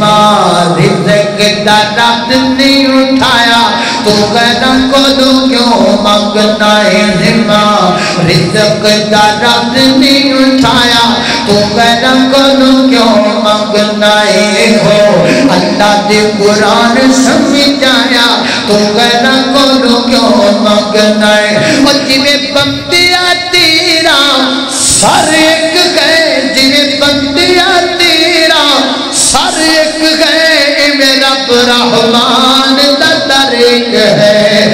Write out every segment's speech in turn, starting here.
ذمہ رزق دا رب نہیں اٹھایا تو غیروں کو کیوں مانگنا ہے ذمہ رزق دا رب نہیں اٹھایا تو غیروں کو کیوں مانگنا ہے ہو اللہ دے قرآن سمجھ آیا تو غیروں کو کیوں مانگنا ہے اور جویں بندیا تیرا سر ایک گئے جویں بندیا تیرا سر ایک گئے میرا رحمان دا در ایک ہے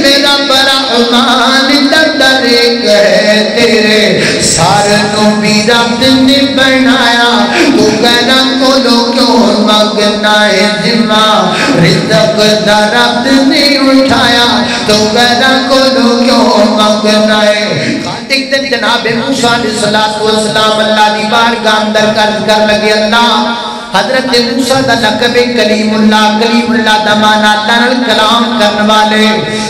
میرا رحمان دا در ایک ہے تیرے سر کو بھی رب نے بنایا تو کہنا کو کیوں مانگنا ہے ذمہ رزق دا رب نے اٹھایا تو کہنا کو کیوں مانگنا ہے ایک دن جناب موسیٰ علیہ السلام اللہ دی بارگاہ اندر کر لگے اللہ حضرت موسیٰ دا لقب کلیم اللہ دا معنی اللہ نال کلام کرنے والے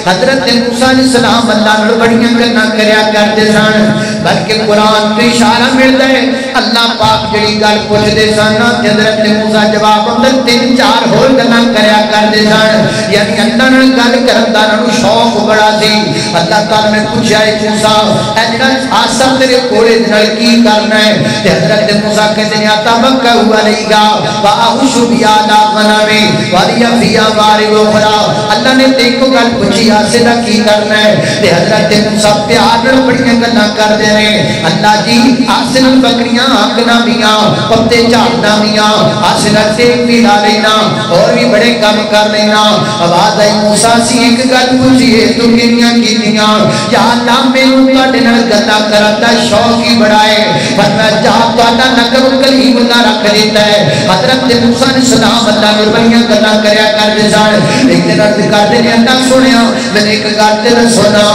حضرت موسیٰ علیہ السلام اللہ نال بڑیاں گلاں کریا کرتے سن بلکہ قرآن تو اشارہ ملدا ہے اللہ پاک جڑی گل پوچھدے سن حضرت موسیٰ جواب اندر 3-4 ہور گلاں کریا کرتے سن یعنی اللہ نال گل کرن دا انہاں نوں شوق بڑا سی اللہ تعالی نے پوچھا ہے موسیٰ اے جڑا آسا تیرے کوڑے نال کی کرنا ہے تے حضرت موسیٰ کہندے نے آتا مکہ ہوا رہے گا وَأَحُشُ بِيَا غَنَمِ وَلِيَ فِيهَا مَارِبُ أُخْرَى اللہ نے دیکھو گل پوچھی آسے دا کی کرنا ہے تے حضرت موسیٰ پیار نال بڑیاں گلاں کردے نے اللہ جی آسے نال بکریاں آنکنا میاں پتے چاٹنا میاں آسے نال دیکھ بھی لا لینا اور بھی بڑے کام کر لینا آواز آئی موسیٰ سی ایک گل پوچھیے تو کنیاں کیتیاں یا اللہ مینوں تواڈے نال گلاں کرن دا شوق ہی بڑا ہے پر میں جا تواڈا لقب کلیم اللہ رکھ دیتا ہے حضرت موسیٰ علیہ السلام اللہ نے بڑیاں گلاں کریا کرتے سن ایک دن عرض کرتے نے اللہ سنیا میں ایک گل تے سنا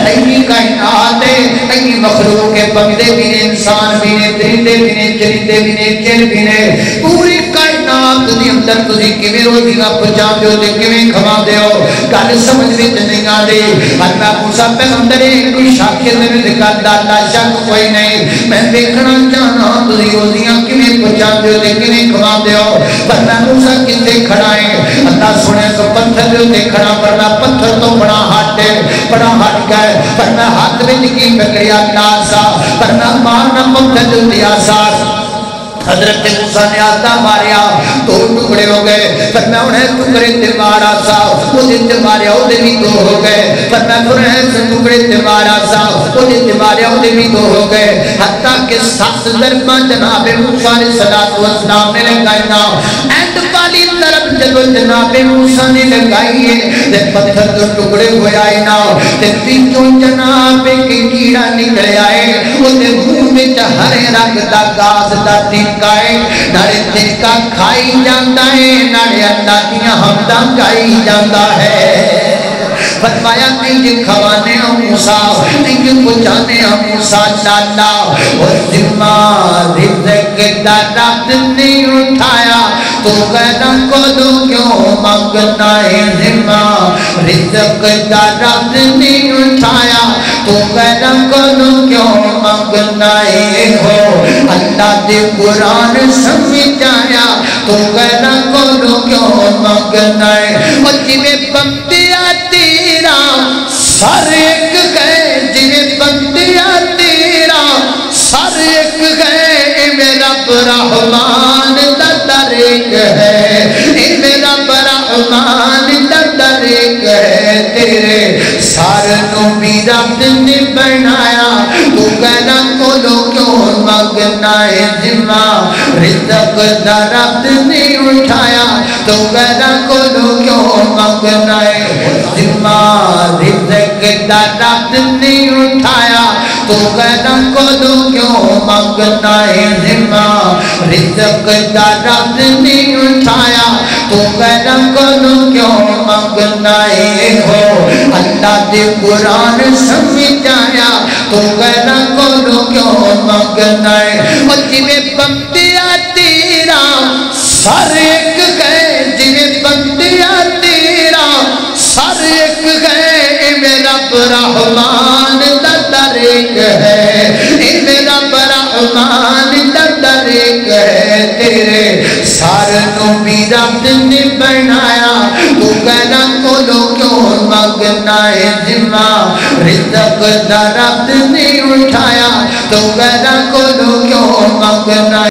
اینی کائنات ہے اینی مخلوق ہے بندے بھی نے انسان بھی نے درندے بھی نے چرندے بھی نے جن بھی نے پوری کائنات دے اندر تسی کیویں روزیاں پہنچاندے ہو تے کیویں کھواندے ہو گل سمجھ وچ نہیں آندی اللہ موسیٰ پیغمبر کوئی شک نہیں کردا اللہ شک کوئی نہیں میں دیکھنا چاہنا تسی روزیاں کیویں پہنچاندے ہو تے کیویں کھواندے ہو پر میں موسیٰ کتے کھڑا ہے اللہ سنے تو پتھر دے کھڑا ورنہ پتھر تو بڑا ہاتھ ہے بڑا ہاتھ گئے پر میں ہاتھ میں کی پکڑیا ناسا پر میں مارنا پتھر دیا ساس حضرت موسیٰ نے آتا ماریا دو ٹکڑے ہو گئے پر میں انہیں ٹکڑے تے مارا سا وہ دن تے ماریا وہ دن بھی دو ہو گئے پر میں انہیں ٹکڑے تے مارا سا وہ دن تے ماریا وہ دن بھی دو ہو گئے حتیٰ کہ 7 ضرباں جناب موسیٰ علیہ السلام نے لگائی نا اینڈ والی طرف جب جناب موسیٰ نے لگائی ہے تے پتھر تو ٹکڑے ہوئے آئے نا تے پیچھوں جناب کے کیڑا نکلے آئے وہ دے منہ میں ہرے رنگ دا گاز دا گائے نارے ترکا کھائی جاندہ ہے نارے اللہ دیا حمدہ گائی جاندہ ہے فرمایا نہیں کھوانے موسیٰ نہیں پچانے موسیٰ لالا اور ذمہ رزق دا رب نہیں اٹھایا تو غیروں کو کیوں مانگنا ہے ذمہ رزق دا رب نہیں اٹھایا تو غیروں کو کیوں مانگنا ہے ہو اللہ دے قرآن سمجھ آیا تو غیروں کو کیوں مانگنا ہے اور جویں بندیا تیرا سر ایک گئے جویں بندیا تیرا سر ایک گئے میرا رحمان دا در ایک ہے میرا رحمان دا در ایک ہے تیرے سر کو بھی رب نے بنایا تو کہنا کو کیوں مانگنا ہے ذمہ رزق دا رب نے اٹھایا تو کہنا کو کیوں مانگنا ہے ذمہ رزق دا رب نے اٹھایا تو کہنا کو کیوں مانگنا ہے ذمہ رزق دا رب نے اٹھایا تو کہنا کو کیوں مانگنا ہے ہو اللہ دے قرآن سمجھ آیا تو کہنا کو کیوں مانگنا ہے اور جویں بندیا تیرا سر ایک گئے جویں بندیا تیرا سر ایک گئے میرا رحمان دا در ایک ہے میرا رحمان دا در ایک ہے تیرے سارنوں بھی رب نے بنایا تو کہنا کولو کیوں مگنا ہے ذمہ رزق دا رب نے اٹھایا